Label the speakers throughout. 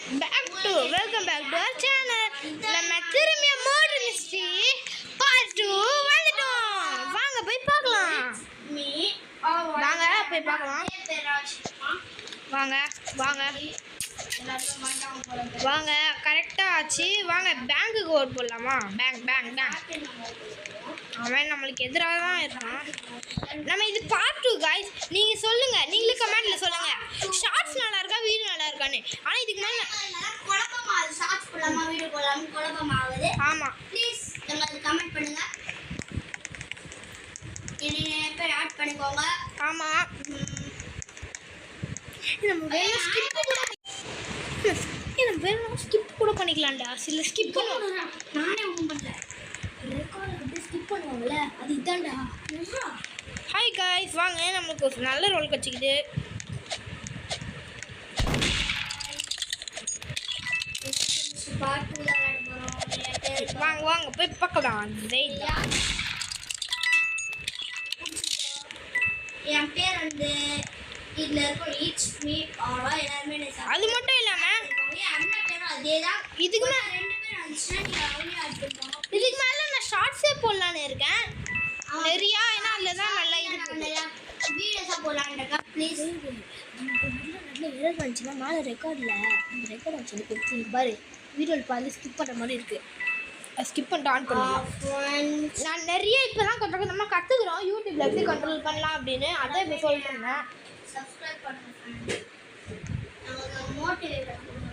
Speaker 1: Welcome back to our channel. நம்ம திரும்பிய murder mystery part 2 வந்துட்டோம். வாங்க போய் பார்க்கலாம். வாங்க கரெக்டா ஆச்சு. வாங்க பேங்க்குக்கு ஓட் போடலாமா? பேங்க் அவன் நம்மளுக்கு எதிராக தான் இருக்கான். நம்ம இது பார்ட் 2 गाइस. நீங்க சொல்லுங்க, நீங்களே கமெண்ட்ல சொல்லுங்க. ஷார்ட்ஸ் நல்லா இருக்கா, வீடியோ நல்லா இருக்கான்னு. ஆனா இதுக்கு மேல
Speaker 2: குழப்பமா ஷார்ட்ஸ் போடலாமா, வீடியோ போடலாமா குழப்பமாகுது.
Speaker 1: ஆமா,
Speaker 2: ப்ளீஸ் எங்களுக்கு கமெண்ட் பண்ணுங்க. என்னைய பேர் ஆட் பண்ணிக்கோங்க.
Speaker 1: ஆமா, நம்ம வேணா ஸ்கிப் கூட பண்ணிக்கலாம்டா. சில ஸ்கிப் பண்ணுவோம்.
Speaker 2: நானே ஒன்றும் பண்ணல. ரெக்கார்ட் அப்படியே ஸ்கிப் பண்ணுவாங்கல்ல, அது இதான்டா.
Speaker 1: ஹாய் गाइस, வாங்க நமக்கு ஒரு நல்ல ரோல் கச்சிக்குது. வாங்க போய் பார்க்கலாம்.
Speaker 2: என் பேர் வந்து இதுல இருக்கும் ஈச் மீ ஆரா எல்லாரும்
Speaker 1: அது மட்டும் இல்லாம
Speaker 2: அண்ணா பேரும் அதேதான்.
Speaker 1: இதுக்கு மேல
Speaker 2: ரெண்டு பேரும் வந்துச்சுன்னா நீங்க அவங்களே ஆட் பண்ணுவாங்க.
Speaker 1: இதுக்கு மேல நான் ஷார்ட்ஸே போடலான்னு இருக்கேன் நிறையா. ஏன்னா அதில் தான் நல்லா இருக்கு.
Speaker 2: வீடியோஸாக போடலான்டா ப்ளீஸ்.
Speaker 1: நல்ல எரர் வந்துச்சுன்னா மேலே ரெக்கார்டில் அந்த ரெக்கார்ட் வச்சு கொடுத்து பாரு, வீடியோவில் பாரு ஸ்கிப் பண்ணுற மாதிரி இருக்குது. ஸ்கிப் பண்ணிட்டு ஆன் பண்ணுவோம். நான் நிறைய இப்போ தான் கொஞ்சம் கொஞ்சமாக கற்றுக்குறோம் யூடியூப்பில் எப்படி கண்ட்ரோல் பண்ணலாம் அப்படின்னு. அதான் இப்போ சொல்லிட்டு இருந்தேன்.
Speaker 2: சப்ஸ்கிரைப் பண்ணுங்க, நமக்கு மோட்டிவேட் பண்ணுங்க.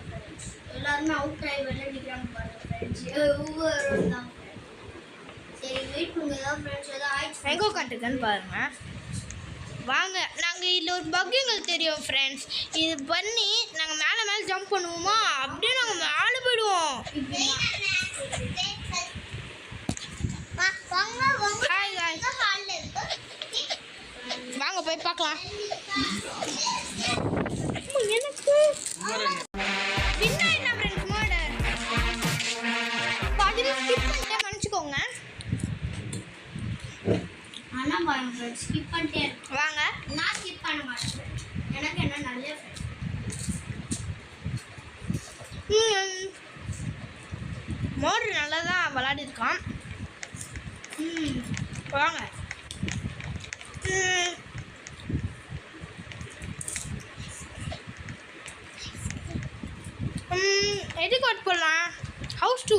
Speaker 2: எல்லாருமே அவுட் ஆகி விளையாடிக்கிறாங்க பாருங்க ஃப்ரெண்ட்ஸ். ஒவ்வொரு தான் சரி வெயிட் பண்ணுங்க. ஏதாவது ஃப்ரெண்ட்ஸ் ஏதாவது ஆயிடுச்சு
Speaker 1: எங்கே உட்காந்துருக்கேன்னு பாருங்கள். வாங்க, நாங்கள் இதில் ஒரு பக் எங்களுக்கு தெரியும் ஃப்ரெண்ட்ஸ். இது பண்ணி நாங்கள் மேலே ஜம்ப் பண்ணுவோமா, அப்படியே நாங்கள் மேலே போயிடுவோம். ஹாய் guys, வாங்க போய் பார்க்கலாம். எனக்கு என்ன ஃப்ரெண்ட்ஸ் மர்டர் பாதி ஸ்கிப் பண்ணிட்டே மன்னிச்சுக்கோங்க.
Speaker 2: ஆனால் பாருங்க ஃப்ரெண்ட்ஸ் ஸ்கிப் பண்ணிட்டே
Speaker 1: வாங்க.
Speaker 2: நான் ஸ்கிப் பண்ண மாட்டேன். எனக்கு என்ன நல்ல ஃப்ரெண்ட்ஸ்.
Speaker 1: மர்டர் நல்லா தான் விளையாடிருக்கான். வாங்க எதுக்கு ஒர்க் பண்ணலாம்? House 2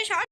Speaker 1: short